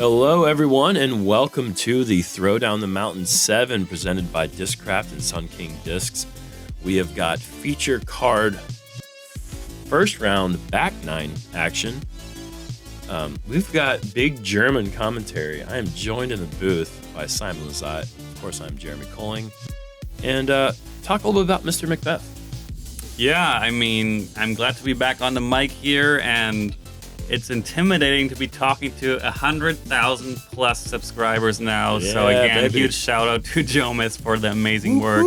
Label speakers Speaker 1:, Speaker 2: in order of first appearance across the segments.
Speaker 1: Hello, everyone, and welcome to the Throw Down the Mountain 7 presented by Discraft and Sun King Discs. We have got feature card first round back nine action. We've got big German commentary. I am joined in the booth by Simon Lizotte. Of course, I'm Jeremy Koling. And talk a little bit about Mr. McBeth.
Speaker 2: Yeah, I mean, I'm glad to be back on the mic here, and it's intimidating to be talking to 100,000 plus subscribers now.
Speaker 1: Yeah,
Speaker 2: so again,
Speaker 1: baby.
Speaker 2: huge shout out to Jomez for the amazing work.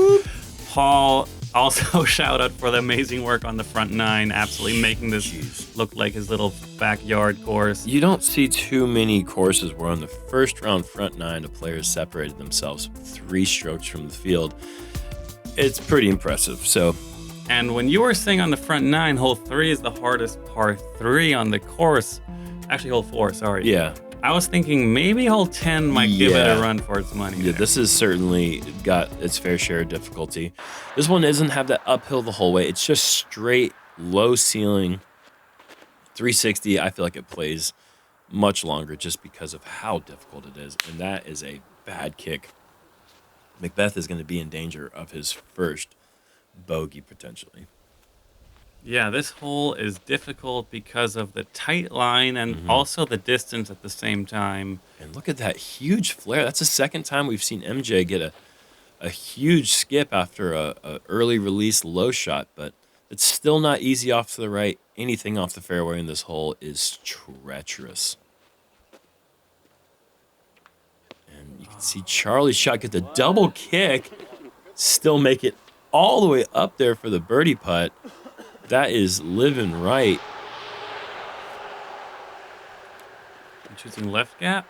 Speaker 2: Paul, also shout out for the amazing work on the front nine, absolutely making this look like his little backyard course.
Speaker 1: You don't see too many courses where on the first round front nine, the players separated themselves 3 strokes from the field. It's pretty impressive. So.
Speaker 2: And when you were saying on the front nine, hole 3 is the hardest par 3 on the course. Actually, hole 4, sorry.
Speaker 1: Yeah.
Speaker 2: I was thinking maybe hole 10 might give it a run for its money.
Speaker 1: Yeah, this has certainly got its fair share of difficulty. This one doesn't have that uphill the whole way. It's just straight, low ceiling, 360. I feel like it plays much longer just because of how difficult it is. And that is a bad kick. McBeth is going to be in danger of his first bogey potentially.
Speaker 2: Yeah, this hole is difficult because of the tight line and also the distance at the same time.
Speaker 1: And look at that huge flare. That's the second time we've seen MJ get a huge skip after a early release low shot, but it's still not easy off to the right. Anything off the fairway in this hole is treacherous. And you can see Charlie's shot get the double kick, still make it all the way up there for the birdie putt. That is living right.
Speaker 2: I'm choosing left gap.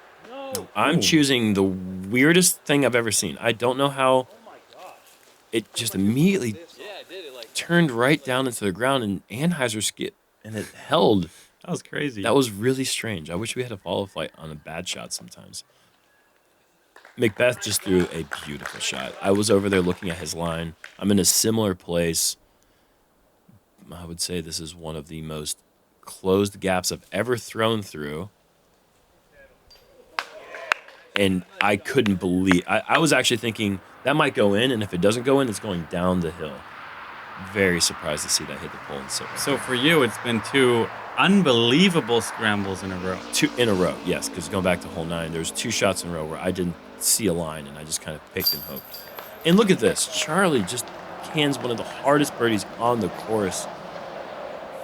Speaker 1: I'm choosing the weirdest thing I've ever seen. I don't know how it just immediately turned right down into the ground and Anheuser skip and it held.
Speaker 2: That was crazy.
Speaker 1: That was really strange. I wish we had a FollowFlight on a bad shot sometimes. McBeth just threw a beautiful shot. I was over there looking at his line. I'm in a similar place. I would say this is one of the most closed gaps I've ever thrown through. And I couldn't believe... I was actually thinking that might go in, and if it doesn't go in, it's going down the hill. Very surprised to see that hit the pole.
Speaker 2: So for you, it's been 2 unbelievable scrambles in a row.
Speaker 1: 2 in a row, yes, because going back to hole 9, there's 2 shots in a row where I didn't see a line, and I just kind of picked and hoped. And look at this. Charlie just cans one of the hardest birdies on the course.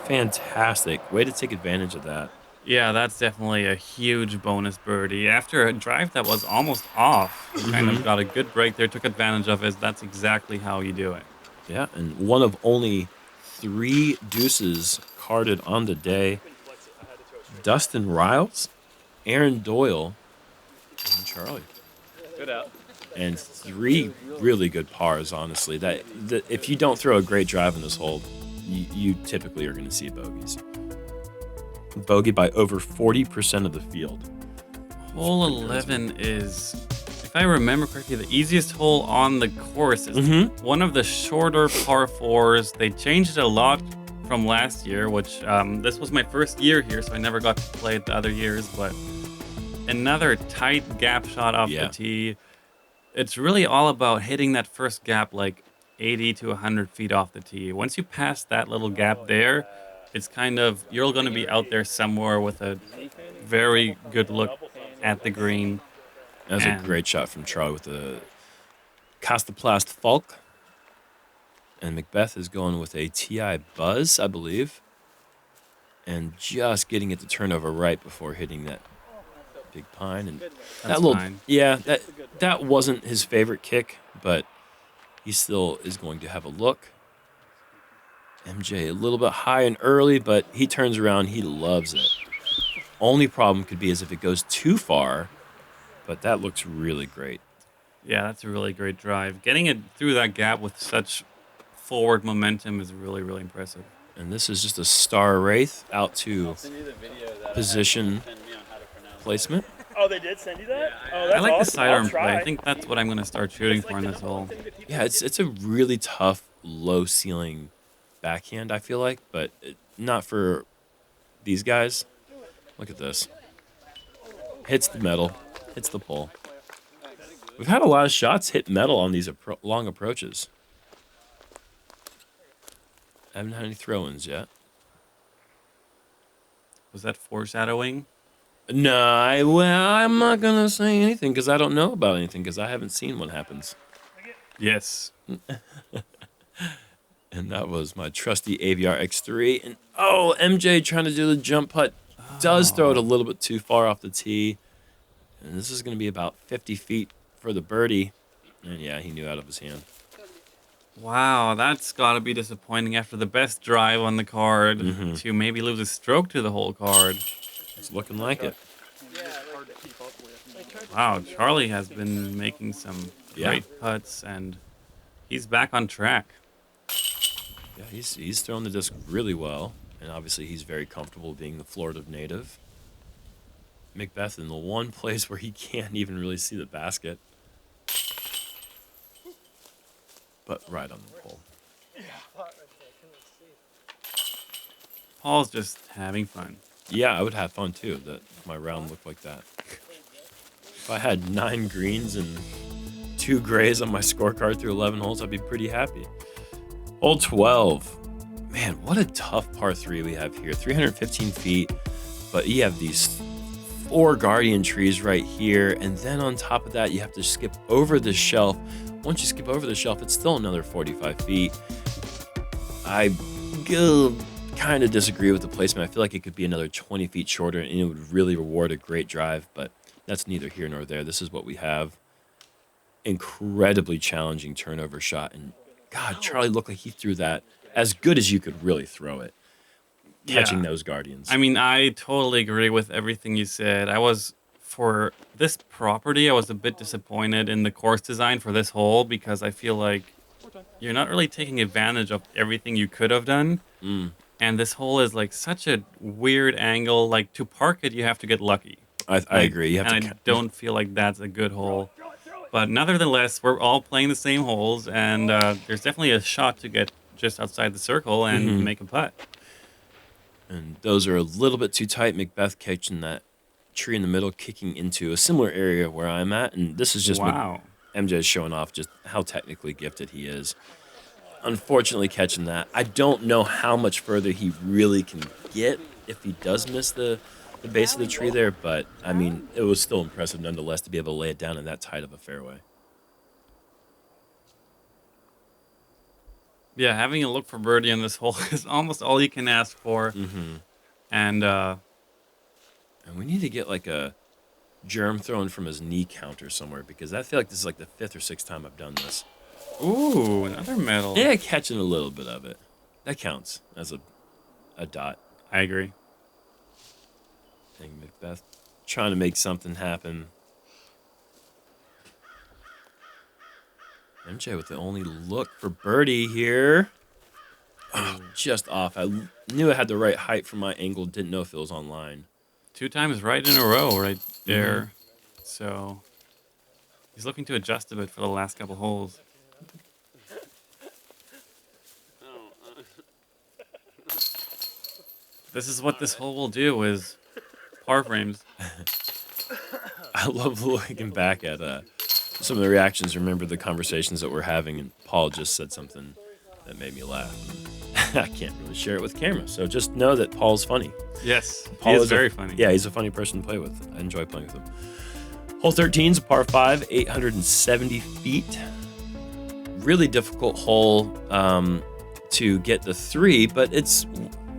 Speaker 1: Fantastic. Way to take advantage of that.
Speaker 2: Yeah, that's definitely a huge bonus birdie. After a drive that was almost off, you kind of got a good break there, took advantage of it. That's exactly how you do it.
Speaker 1: Yeah, and one of only 3 deuces carded on the day. Dustin Riles, Aaron Doyle, and Charlie.
Speaker 2: Good out.
Speaker 1: And 3 really good pars, honestly. That if you don't throw a great drive in this hole, you typically are going to see bogeys. Bogey by over 40% of the field.
Speaker 2: Hole 11 is, if I remember correctly, the easiest hole on the course. Is one of the shorter par 4s. They changed it a lot from last year, which this was my first year here, so I never got to play it the other years, but another tight gap shot off the tee. It's really all about hitting that first gap like 80 to 100 feet off the tee. Once you pass that little gap there, it's kind of, you're going to be out there somewhere with a very good look at the green.
Speaker 1: That was a great shot from Charlie with the Castaplast Falk. And McBeth is going with a TI Buzz, I believe. And just getting it to turn over right before hitting that big pine. And that little,
Speaker 2: fine.
Speaker 1: Yeah, that wasn't his favorite kick, but he still is going to have a look. MJ a little bit high and early, but he turns around. He loves it. Only problem could be is if it goes too far, but that looks really great.
Speaker 2: Yeah, that's a really great drive. Getting it through that gap with such forward momentum is really, really impressive.
Speaker 1: And this is just a Star Wraith out to position placement.
Speaker 3: Oh, they did send you that? Oh,
Speaker 2: I like the
Speaker 3: awesome.
Speaker 2: sidearm
Speaker 3: I'll
Speaker 2: play.
Speaker 3: try.
Speaker 2: I think that's what I'm going to start shooting for in this hole.
Speaker 1: Yeah, it's a really tough, low ceiling backhand, I feel like, but not for these guys. Look at this. Hits the metal. Hits the pole. We've had a lot of shots hit metal on these long approaches. I haven't had any throw-ins yet.
Speaker 2: Was that foreshadowing?
Speaker 1: No, I'm not going to say anything because I don't know about anything because I haven't seen what happens.
Speaker 2: Yes.
Speaker 1: And that was my trusty AVR X3. And MJ trying to do the jump putt. Does throw it a little bit too far off the tee. And this is going to be about 50 feet for the birdie. And yeah, he knew out of his hand.
Speaker 2: Wow, that's got to be disappointing after the best drive on the card to maybe lose a stroke to the whole card.
Speaker 1: It's looking like it.
Speaker 2: Wow, Charlie has been making some great putts, and he's back on track.
Speaker 1: Yeah, he's thrown the disc really well, and obviously he's very comfortable being the Florida native. McBeth in the one place where he can't even really see the basket. But right on the pole.
Speaker 2: Paul's just having fun.
Speaker 1: Yeah, I would have fun too. That my round looked like that. If I had 9 greens and 2 grays on my scorecard through 11 holes, I'd be pretty happy. Hole 12. Man, what a tough par 3 we have here. 315 feet, but you have these 4 guardian trees right here, and then on top of that, you have to skip over the shelf. Once you skip over the shelf, it's still another 45 feet. I kind of disagree with the placement. I feel like it could be another 20 feet shorter, and it would really reward a great drive, but that's neither here nor there. This is what we have. Incredibly challenging turnover shot, and God, Charlie looked like he threw that as good as you could really throw it, catching those guardians.
Speaker 2: I mean, I totally agree with everything you said. For this property, I was a bit disappointed in the course design for this hole because I feel like you're not really taking advantage of everything you could have done. And this hole is like such a weird angle. Like to park it, you have to get lucky.
Speaker 1: I agree.
Speaker 2: I don't feel like that's a good hole. But nevertheless, we're all playing the same holes, and there's definitely a shot to get just outside the circle and make a putt.
Speaker 1: And those are a little bit too tight. McBeth catching that tree in the middle, kicking into a similar area where I'm at. And this is just MJ showing off just how technically gifted he is. Unfortunately, catching that. I don't know how much further he really can get if he does miss the base of the tree there, but I mean, it was still impressive nonetheless to be able to lay it down in that tight of a fairway.
Speaker 2: Yeah, having a look for birdie in this hole is almost all you can ask for. And
Speaker 1: we need to get like a germ thrown from his knee counter somewhere because I feel like this is like the 5th or 6th time I've done this.
Speaker 2: Ooh, another medal.
Speaker 1: Yeah, catching a little bit of it. That counts as a dot.
Speaker 2: I agree.
Speaker 1: I think McBeth trying to make something happen. MJ with the only look for birdie here. Oh, just off. I knew I had the right height for my angle. Didn't know if it was on line.
Speaker 2: 2 times right in a row right there. So he's looking to adjust a bit for the last couple holes. This is what this hole will do is par frames.
Speaker 1: I love looking back at some of the reactions. Remember the conversations that we're having, and Paul just said something that made me laugh. I can't really share it with camera, so just know that Paul's funny.
Speaker 2: Yes,
Speaker 1: Paul
Speaker 2: is very funny.
Speaker 1: Yeah, he's a funny person to play with. I enjoy playing with him. Hole 13 is a par 5, 870 feet. Really difficult hole to get the 3, but it's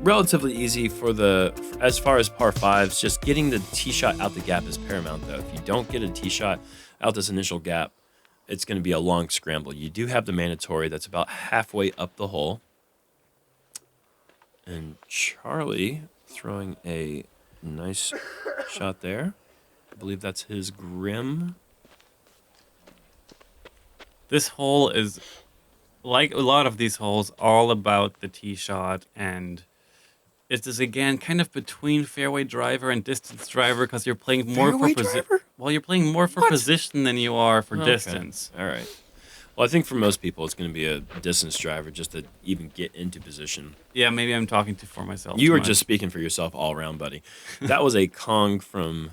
Speaker 1: relatively easy as far as par 5s. Just getting the tee shot out the gap is paramount, though. If you don't get a tee shot out this initial gap, it's going to be a long scramble. You do have the mandatory that's about halfway up the hole. And Charlie throwing a nice shot there. I believe that's his Grim.
Speaker 2: This hole is, like a lot of these holes, all about the tee shot, and it is again kind of between fairway driver and distance driver because you're playing more for position. Well, you're playing more for position than you are for distance.
Speaker 1: All right. Well, I think for most people, it's going to be a distance driver just to even get into position.
Speaker 2: Yeah, maybe I'm talking for myself.
Speaker 1: You were just speaking for yourself all around, buddy. That was a Kong from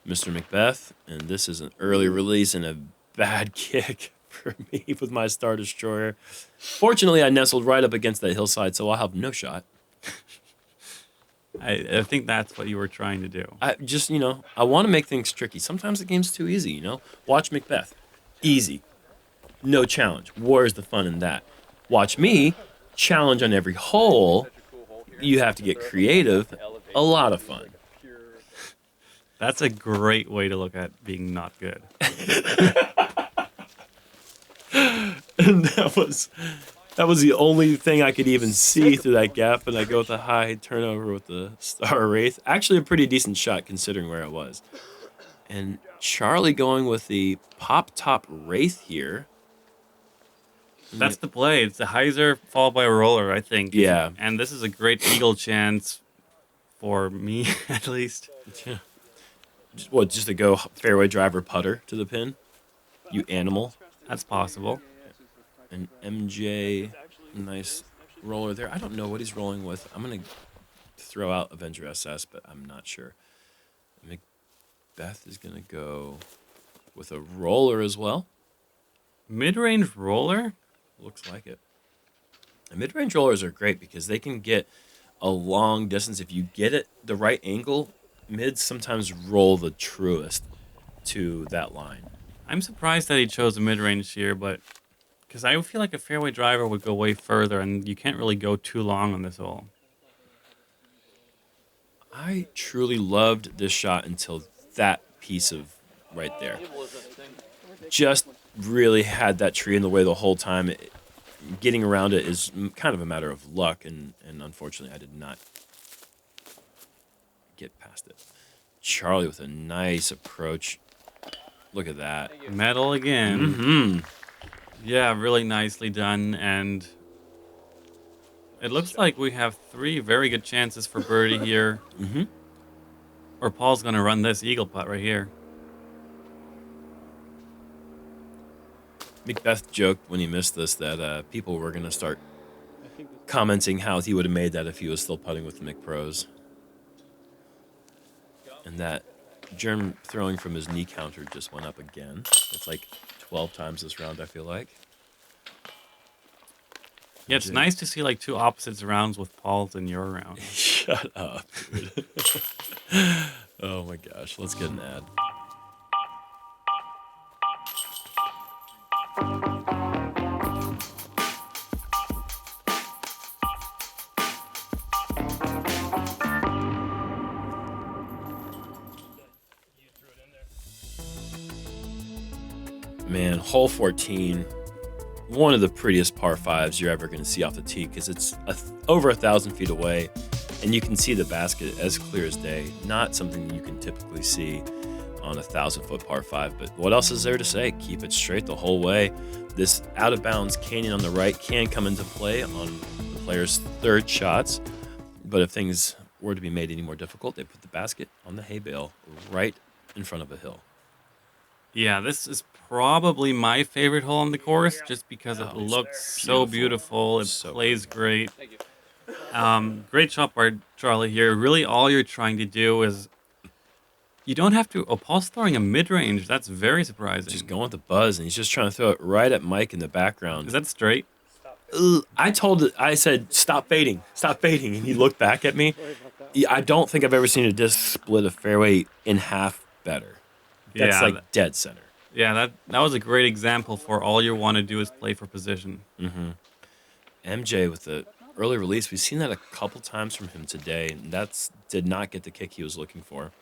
Speaker 1: Mr. McBeth, and this is an early release and a bad kick for me with my Star Destroyer. Fortunately, I nestled right up against that hillside, so I'll have no shot.
Speaker 2: I think that's what you were trying to do.
Speaker 1: I just, I want to make things tricky. Sometimes the game's too easy, Watch McBeth. Easy. No challenge. Where's the fun in that? Watch me. Challenge on every hole. You have to get creative. A lot of fun.
Speaker 2: That's a great way to look at being not good.
Speaker 1: And that was the only thing I could even see through that gap, and I go with a high turnover with the Star Wraith. Actually, a pretty decent shot considering where I was. And Charlie going with the Pop Top Wraith here.
Speaker 2: That's the play. It's the Heiser followed by a roller, I think.
Speaker 1: Yeah.
Speaker 2: And this is a great eagle chance for me, at least.
Speaker 1: Yeah. Just to go fairway driver putter to the pin? You animal.
Speaker 2: That's possible.
Speaker 1: And MJ, nice roller there. I don't know what he's rolling with. I'm going to throw out Avenger SS, but I'm not sure. McBeth is going to go with a roller as well.
Speaker 2: Mid-range roller?
Speaker 1: Looks like it. And mid-range rollers are great because they can get a long distance. If you get it the right angle, mids sometimes roll the truest to that line.
Speaker 2: I'm surprised that he chose a mid-range here, but because I feel like a fairway driver would go way further, and you can't really go too long on this hole.
Speaker 1: I truly loved this shot until that piece of right there. Just really had that tree in the way the whole time. Getting around it is kind of a matter of luck, and unfortunately I did not get past it. Charlie with a nice approach. Look at that.
Speaker 2: Metal again.
Speaker 1: Mm-hmm.
Speaker 2: Yeah, really nicely done, and it looks like we have 3 very good chances for birdie here.
Speaker 1: Mm-hmm.
Speaker 2: Or Paul's going to run this eagle putt right here.
Speaker 1: McBeth joked when he missed this that people were going to start commenting how he would have made that if he was still putting with the McPros. And that germ throwing from his knee counter just went up again. It's like 12 times this round, I feel like.
Speaker 2: Yeah, it's nice to see like 2 opposites rounds with Paul's in your round.
Speaker 1: Shut up, dude. Oh my gosh, let's get an ad. Man, hole 14, one of the prettiest par 5s you're ever going to see off the tee because it's over 1,000 feet away, and you can see the basket as clear as day. Not something you can typically see on a 1,000-foot par 5, but what else is there to say? Keep it straight the whole way. This out-of-bounds canyon on the right can come into play on the player's 3rd shots, but if things were to be made any more difficult, they put the basket on the hay bale right in front of a hill.
Speaker 2: Yeah, this is probably my favorite hole on the course just because it looks so beautiful. It plays great. Great shot by Charlie here. Really, all you're trying to do is you don't have to. Oh, Paul's throwing a mid-range. That's very surprising.
Speaker 1: Just going with the buzz, and he's just trying to throw it right at Mike in the background.
Speaker 2: Is that straight?
Speaker 1: I said, stop fading, and he looked back at me. I don't think I've ever seen a disc split a fairway in half better. That's like dead center.
Speaker 2: Yeah, that was a great example for all you want to do is play for position.
Speaker 1: Mm-hmm. MJ with the early release, we've seen that a couple times from him today, and did not get the kick he was looking for.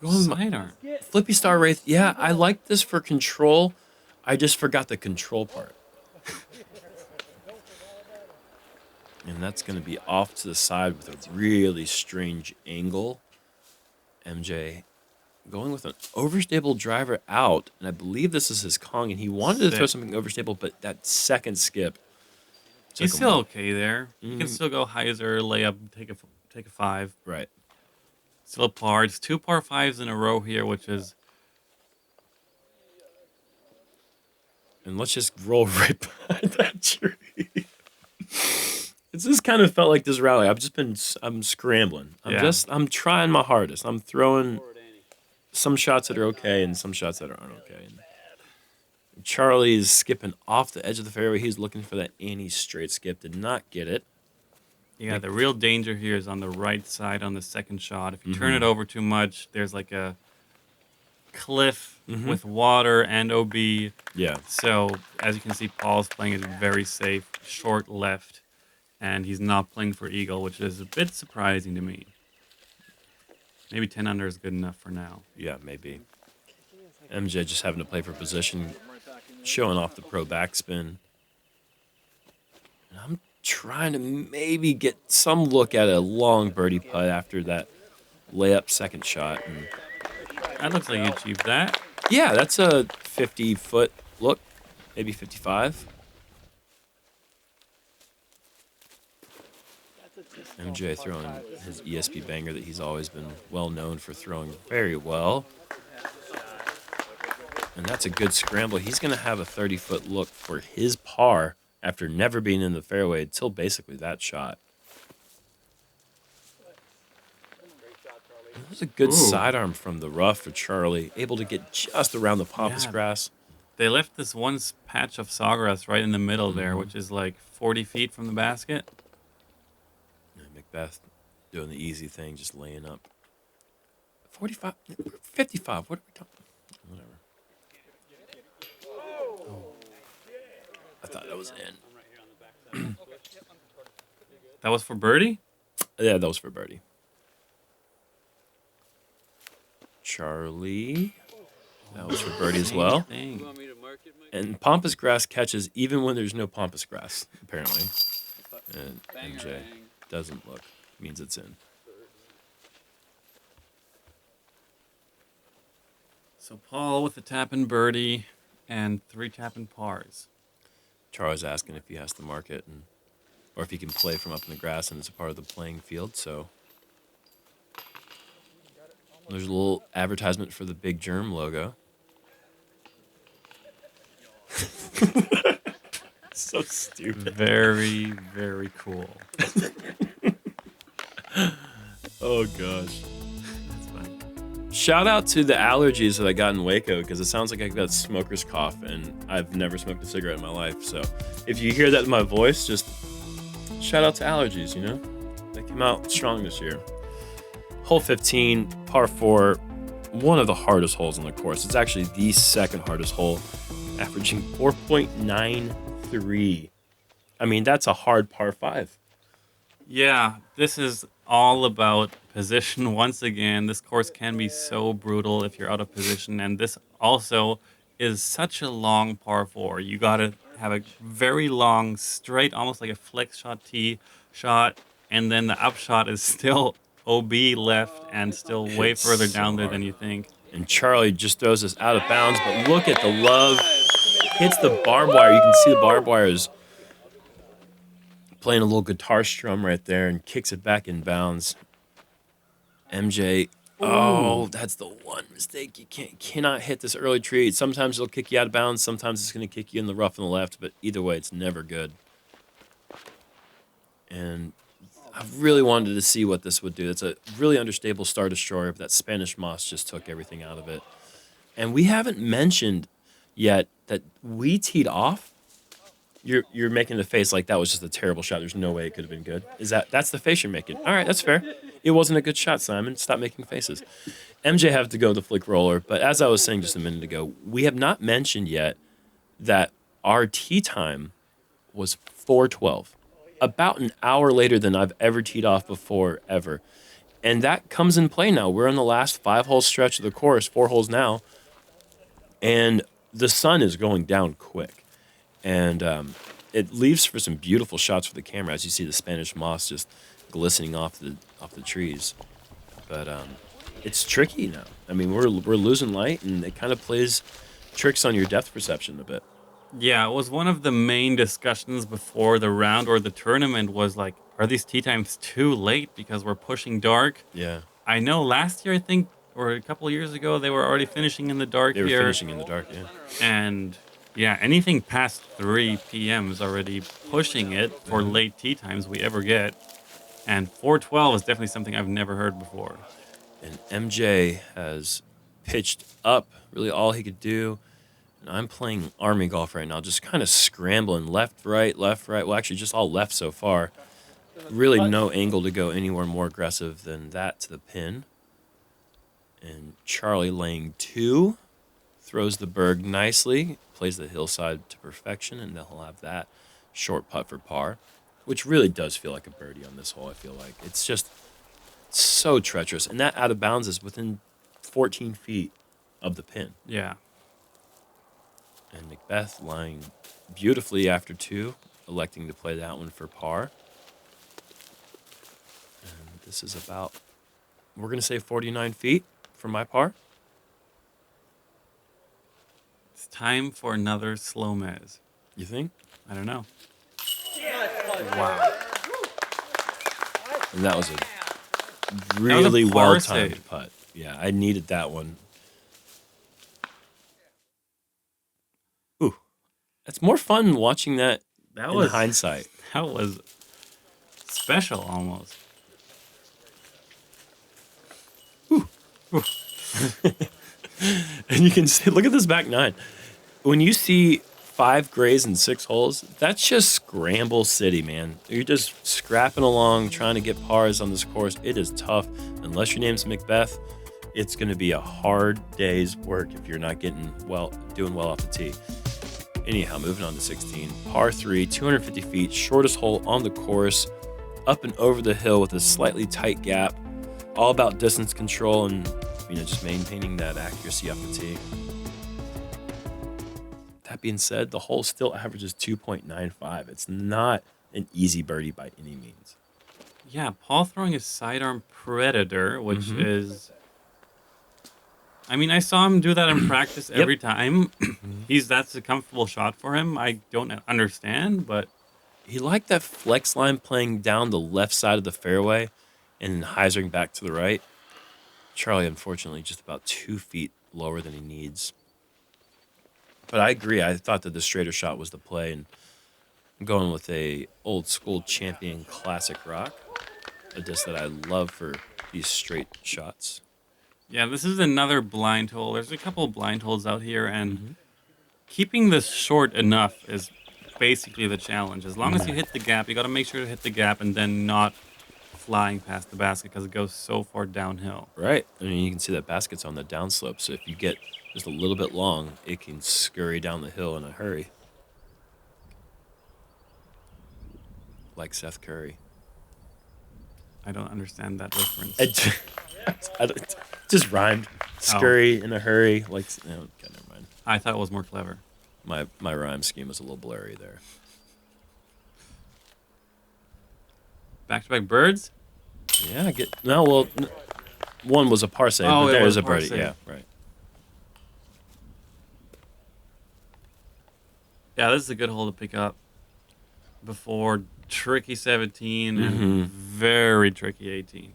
Speaker 2: Sidearm.
Speaker 1: Flippy Star Wraith, yeah, I like this for control. I just forgot the control part. And that's going to be off to the side with a really strange angle. MJ going with an overstable driver out, and I believe this is his Kong, and he wanted to throw something overstable, but that second skip.
Speaker 2: He's still okay there. You can still go Heiser, lay up, take a 5.
Speaker 1: Right.
Speaker 2: Still a par. It's 2 par 5s in a row here, which is. And
Speaker 1: let's just roll right behind that tree. It's just kind of felt like this rally. I'm scrambling. I'm trying my hardest. I'm throwing some shots that are okay and some shots that aren't okay. And Charlie is skipping off the edge of the fairway. He's looking for that anti-straight skip. Did not get it.
Speaker 2: Yeah, the real danger here is on the right side on the second shot. If you turn it over too much, there's like a cliff with water and OB.
Speaker 1: Yeah.
Speaker 2: So, as you can see, Paul's playing it very safe, short left, and he's not playing for eagle, which is a bit surprising to me. Maybe 10 under is good enough for now.
Speaker 1: Yeah, maybe. MJ just having to play for position, showing off the pro backspin. And I'm trying to maybe get some look at a long birdie putt after that layup second shot. And
Speaker 2: That looks like you achieved that.
Speaker 1: yeah, that's a 50-foot look, maybe 55. MJ throwing his ESP banger that he's always been well known for throwing very well. And that's a good scramble. He's going to have a 30-foot look for his par after never being in the fairway until basically that shot. That was a good sidearm from the rough for Charlie, able to get just around the pampas grass.
Speaker 2: They left this one patch of sawgrass right in the middle there, which is like 40 feet from the basket.
Speaker 1: McBeth doing the easy thing, just laying up. 45, 55, what are we talking? Whatever. Oh. I thought that was in.
Speaker 2: That was for birdie?
Speaker 1: Yeah, that was for birdie. Charlie. That was for birdie as well. And pampas grass catches even when there's no pampas grass, apparently. And MJ doesn't look. Means it's in.
Speaker 2: So Paul with the tap-in birdie and 3 tap-in pars.
Speaker 1: Charlie's asking if he has to mark it or if he can play from up in the grass and it's a part of the playing field. So there's a little advertisement for the Big Germ logo. So stupid.
Speaker 2: Very, very cool.
Speaker 1: Oh, gosh. That's fine. Shout out to the allergies that I got in Waco because it sounds like I got smoker's cough and I've never smoked a cigarette in my life. So if you hear that in my voice, just shout out to allergies, you know? They came out strong this year. Hole 15, par 4, one of the hardest holes on the course. It's actually the second hardest hole, averaging 4.93. I mean, that's a hard par 5.
Speaker 2: Yeah, this is all about position once again. This course can be so brutal if you're out of position, and this also is such a long par 4. You got to have a very long, straight, almost like a flex shot tee shot, and then the upshot is still OB left and still way further down there than you think.
Speaker 1: And Charlie just throws this out of bounds, but look at the love. Hits the barbed wire. You can see the barbed wire is playing a little guitar strum right there and kicks it back in bounds. MJ, that's the one mistake. You cannot hit this early tree. Sometimes it'll kick you out of bounds. Sometimes it's going to kick you in the rough on the left, but either way, it's never good. And I really wanted to see what this would do. It's a really understable Star Destroyer, but that Spanish moss just took everything out of it. And we haven't mentioned yet that we teed off. You're making the face like that was just a terrible shot. There's no way it could have been good. That's the face you're making? All right, that's fair. It wasn't a good shot, Simon. Stop making faces. MJ had to go the flick roller, but as I was saying just a minute ago, we have not mentioned yet that our tee time was 4:12. About an hour later than I've ever teed off before, ever. And that comes in play now. We're on the last 5-hole stretch of the course, 4 holes now, and the sun is going down quick. And it leaves for some beautiful shots for the camera, as you see the Spanish moss just glistening off the trees. But it's tricky now. I mean, we're losing light, and it kind of plays tricks on your depth perception a bit.
Speaker 2: Yeah, it was one of the main discussions before the round or the tournament was like, are these tee times too late because we're pushing dark?
Speaker 1: Yeah.
Speaker 2: I know last year, I think, or a couple of years ago, they were already finishing in the dark here.
Speaker 1: They were finishing in the dark, yeah.
Speaker 2: And Yeah, anything past 3 p.m. is already pushing it for late tee times we ever get. And 412 is definitely something I've never heard before.
Speaker 1: And MJ has pitched up really all he could do. And I'm playing Army Golf right now, just kind of scrambling left, right, left, right. Well, actually, just all left so far. Really no angle to go anywhere more aggressive than that to the pin. And Charlie laying 2. Throws the berg nicely, plays the hillside to perfection, and then he'll have that short putt for par, which really does feel like a birdie on this hole, I feel like. It's just so treacherous. And that out of bounds is within 14 feet of the pin.
Speaker 2: Yeah.
Speaker 1: And McBeth lying beautifully after 2, electing to play that one for par. And this is about, we're going to say 49 feet for my par.
Speaker 2: It's time for another SloMez.
Speaker 1: You think?
Speaker 2: I don't know.
Speaker 1: Wow. And that was a really well-timed putt. Yeah, I needed that one. Ooh. It's more fun watching that in hindsight.
Speaker 2: That was special almost.
Speaker 1: Ooh. Ooh. And you can see, look at this back 9. When you see 5 grays and 6 holes, that's just scramble city, man. You're just scrapping along, trying to get pars on this course. It is tough. Unless your name's McBeth, it's going to be a hard day's work if you're not doing well off the tee. Anyhow, moving on to 16. Par 3, 250 feet, shortest hole on the course, up and over the hill with a slightly tight gap. All about distance control and just maintaining that accuracy off the tee. That being said, the hole still averages 2.95. It's not an easy birdie by any means.
Speaker 2: Yeah, Paul throwing a sidearm predator, which is... I mean, I saw him do that in practice every time. That's a comfortable shot for him. I don't understand, but...
Speaker 1: He liked that flex line playing down the left side of the fairway and hyzering back to the right. Charlie, unfortunately, just about 2 feet lower than he needs. But I agree. I thought that the straighter shot was the play, and I'm going with a old school Champion Classic Rock, a disc that I love for these straight shots.
Speaker 2: Yeah, this is another blind hole. There's a couple of blind holes out here, and keeping this short enough is basically the challenge. As long as you hit the gap, you got to make sure to hit the gap and then not flying past the basket because it goes so far downhill.
Speaker 1: Right. I mean, you can see that basket's on the downslope, so if you get just a little bit long, it can scurry down the hill in a hurry. Like Seth Curry.
Speaker 2: I don't understand that reference.
Speaker 1: It just rhymed. Scurry in a hurry. Okay, never mind.
Speaker 2: I thought it was more clever.
Speaker 1: My rhyme scheme was a little blurry there.
Speaker 2: Back-to-back birds?
Speaker 1: Yeah, one was a par save, but there's a birdie. Yeah, right.
Speaker 2: Yeah, this is a good hole to pick up before tricky 17 and very tricky 18.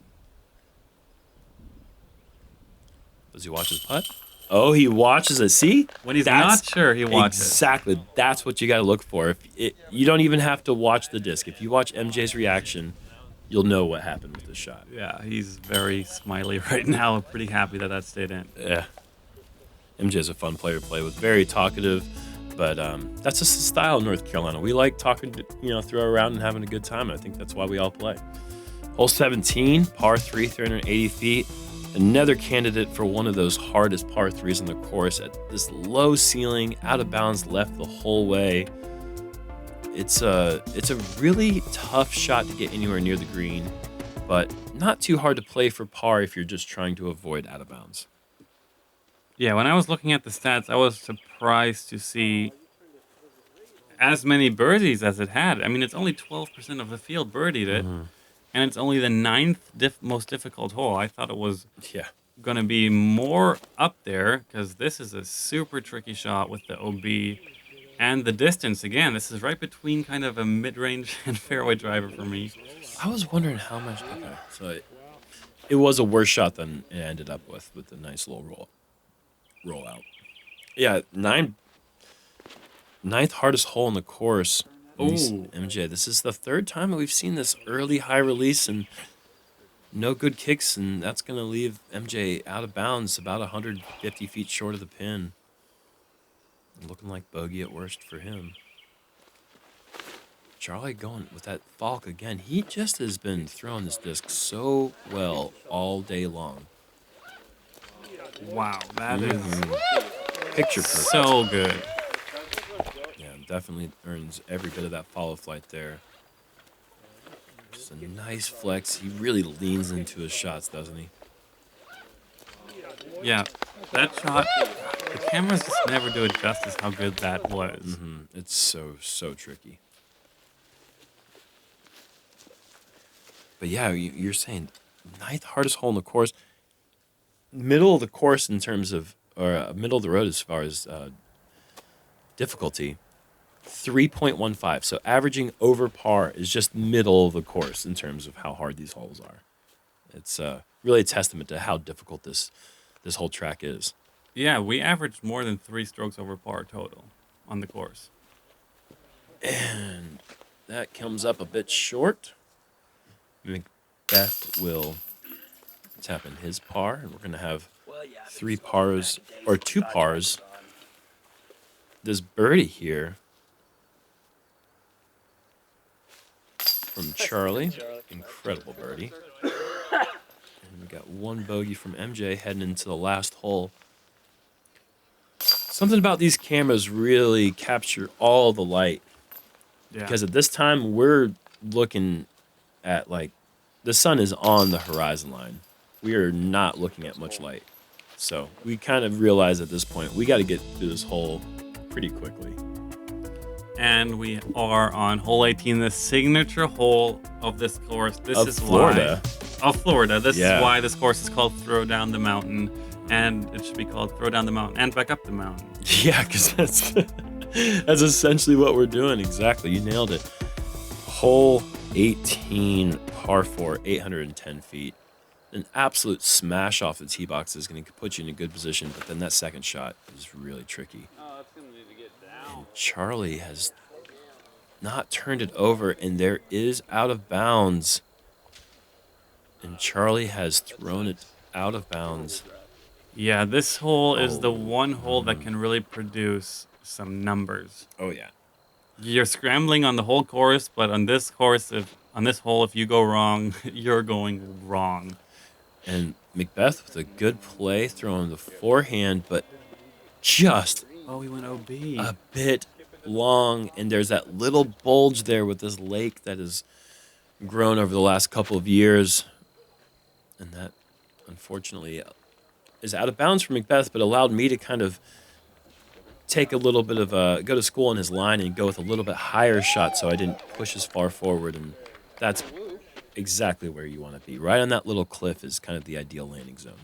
Speaker 1: Does he watch his putt? Oh, he watches it. See?
Speaker 2: When he's not sure, he watches.
Speaker 1: Exactly. That's what you got to look for. You don't even have to watch the disc. If you watch MJ's reaction, you'll know what happened with the shot.
Speaker 2: Yeah, he's very smiley right now. Pretty happy that stayed in.
Speaker 1: Yeah. MJ's a fun player to play with. Very talkative, but that's just the style of North Carolina. We like talking, throw around and having a good time. And I think that's why we all play. Hole 17, par 3, 380 feet. Another candidate for one of those hardest par 3s on the course at this low ceiling, out of bounds, left the whole way. It's a really tough shot to get anywhere near the green, but not too hard to play for par if you're just trying to avoid out of bounds.
Speaker 2: Yeah, when I was looking at the stats, I was surprised to see as many birdies as it had. I mean, it's only 12% of the field birdied it. And it's only the 9th most difficult hole. I thought it was going to be more up there because this is a super tricky shot with the OB. And the distance, again, this is right between kind of a mid-range and fairway driver for me.
Speaker 1: I was wondering how much... Okay, so it was a worse shot than it ended up with a nice little roll out. Yeah, 9... ninth hardest hole in the course.
Speaker 2: Ooh.
Speaker 1: MJ, this is the third time that we've seen this early high release and no good kicks, and that's going to leave MJ out of bounds about 150 feet short of the pin. Looking like bogey at worst for him. Charlie going with that falk again. He just has been throwing this disc so well all day long.
Speaker 2: Wow, that is
Speaker 1: Picture perfect.
Speaker 2: so good.
Speaker 1: Yeah, definitely earns every bit of that FollowFlight there. Just a nice flex. He really leans into his shots, doesn't he?
Speaker 2: Yeah, that shot, the cameras just never do it justice how good that was.
Speaker 1: It's so tricky. But yeah, you're saying ninth hardest hole in the course. Middle of the course in terms of, or middle of the road as far as difficulty, 3.15. So averaging over par is just middle of the course in terms of how hard these holes are. It's really a testament to how difficult this whole track is.
Speaker 2: Yeah, we averaged more than 3 strokes over par total on the course.
Speaker 1: And that comes up a bit short. McBeth will tap in his par, and we're going to have 3 pars, or 2 pars. This birdie here from Charlie. Incredible birdie. And we got 1 bogey from MJ heading into the last hole. Something about these cameras really capture all the light.
Speaker 2: Yeah.
Speaker 1: Because at this time, we're looking at, like, the sun is on the horizon line. We are not looking at much light. So we kind of realize at this point, we got to get through this hole pretty quickly.
Speaker 2: And we are on hole 18, the signature hole of this course. This
Speaker 1: Of
Speaker 2: is
Speaker 1: Florida.
Speaker 2: Why, of Florida. This
Speaker 1: Yeah.
Speaker 2: is why this course is called Throw Down the Mountain. And it should be called Throw Down the Mountain and Back Up the Mountain.
Speaker 1: Yeah, because that's essentially what we're doing. Exactly. You nailed it. Hole 18, par 4, 810 feet. An absolute smash off the tee box is going to put you in a good position, but then that second shot is really tricky.
Speaker 2: Oh, that's going to need to get down.
Speaker 1: And Charlie has not turned it over, and there is out of bounds. And Charlie has thrown it out of bounds.
Speaker 2: Yeah, this hole is the one hole that can really produce some numbers.
Speaker 1: Oh, yeah.
Speaker 2: You're scrambling on the whole course, but on this course, on this hole, if you go wrong, you're going wrong.
Speaker 1: And McBeth with a good play, throwing the forehand, but just
Speaker 2: Oh, he went OB.
Speaker 1: a bit long. And there's that little bulge there with this lake that has grown over the last couple of years. And that, unfortunately, is out of bounds for McBeth, but allowed me to kind of take a little bit of go to school on his line and go with a little bit higher shot so I didn't push as far forward. And that's exactly where you want to be. Right on that little cliff is kind of the ideal landing zone.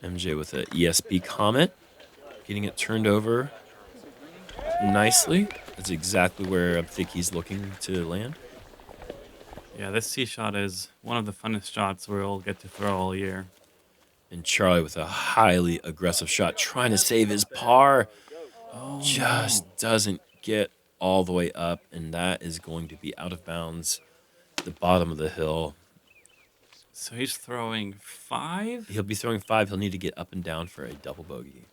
Speaker 1: MJ with an ESP Comet, getting it turned over nicely. That's exactly where I think he's looking to land.
Speaker 2: Yeah, this tee shot is one of the funnest shots we'll get to throw all year.
Speaker 1: And Charlie with a highly aggressive shot, trying to save his par. Just doesn't get all the way up, and that is going to be out of bounds at the bottom of the hill.
Speaker 2: So he's throwing 5?
Speaker 1: He'll be throwing 5. He'll need to get up and down for a double bogey.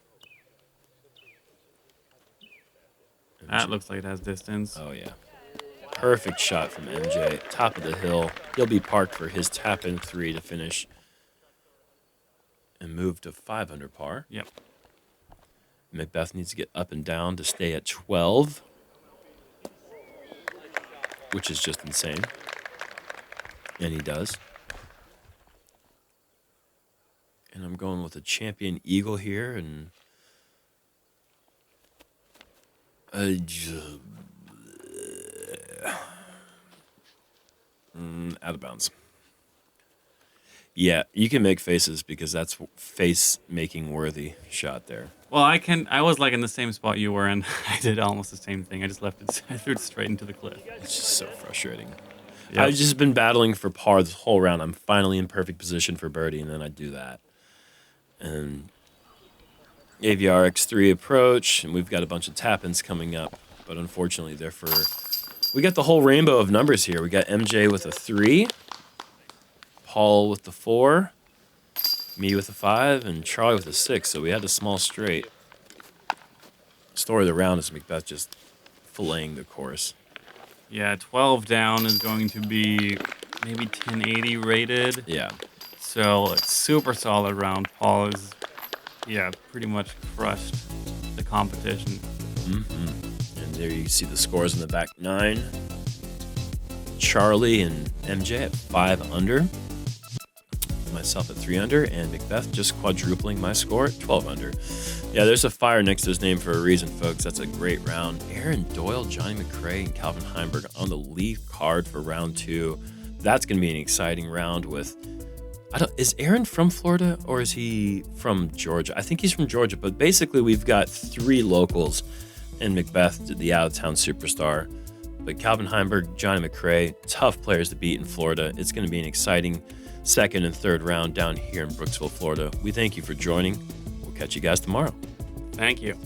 Speaker 2: That looks like it has distance.
Speaker 1: Oh, yeah. Perfect shot from MJ. Top of the hill. He'll be parked for his tap-in 3 to finish and move to 5 under par.
Speaker 2: Yep.
Speaker 1: McBeth needs to get up and down to stay at 12, which is just insane. And he does. And I'm going with a champion eagle here, and out of bounds. Yeah, you can make faces because that's face-making worthy shot there.
Speaker 2: Well, I was like in the same spot you were in. I did almost the same thing. I just left it. I threw it straight into the cliff.
Speaker 1: It's just so frustrating.
Speaker 2: Yep.
Speaker 1: I've just been battling for par this whole round. I'm finally in perfect position for birdie, and then I do that. And AVR X3 approach, and we've got a bunch of tap-ins coming up. But unfortunately, we got the whole rainbow of numbers here. We got MJ with a 3, Paul with the 4, me with a 5, and Charlie with a 6. So we had a small straight. Story of the round is McBeth just filleting the course.
Speaker 2: Yeah, 12 down is going to be maybe 1080 rated.
Speaker 1: Yeah.
Speaker 2: So it's super solid round. Paul is, pretty much crushed the competition.
Speaker 1: And there you see the scores in the back 9. Charlie and MJ at 5 under. Myself at 3 under, and McBeth just quadrupling my score at 12 under. Yeah, there's a fire next to his name for a reason, folks. That's a great round. Aaron Doyle, Johnny McRae, and Calvin Heimberg on the lead card for round 2. That's going to be an exciting round with... is Aaron from Florida or is he from Georgia? I think he's from Georgia, but basically we've got 3 locals and McBeth, the out-of-town superstar. But Calvin Heimberg, Johnny McRae, tough players to beat in Florida. It's going to be an exciting second and third round down here in Brooksville, Florida. We thank you for joining. We'll catch you guys tomorrow.
Speaker 2: Thank you.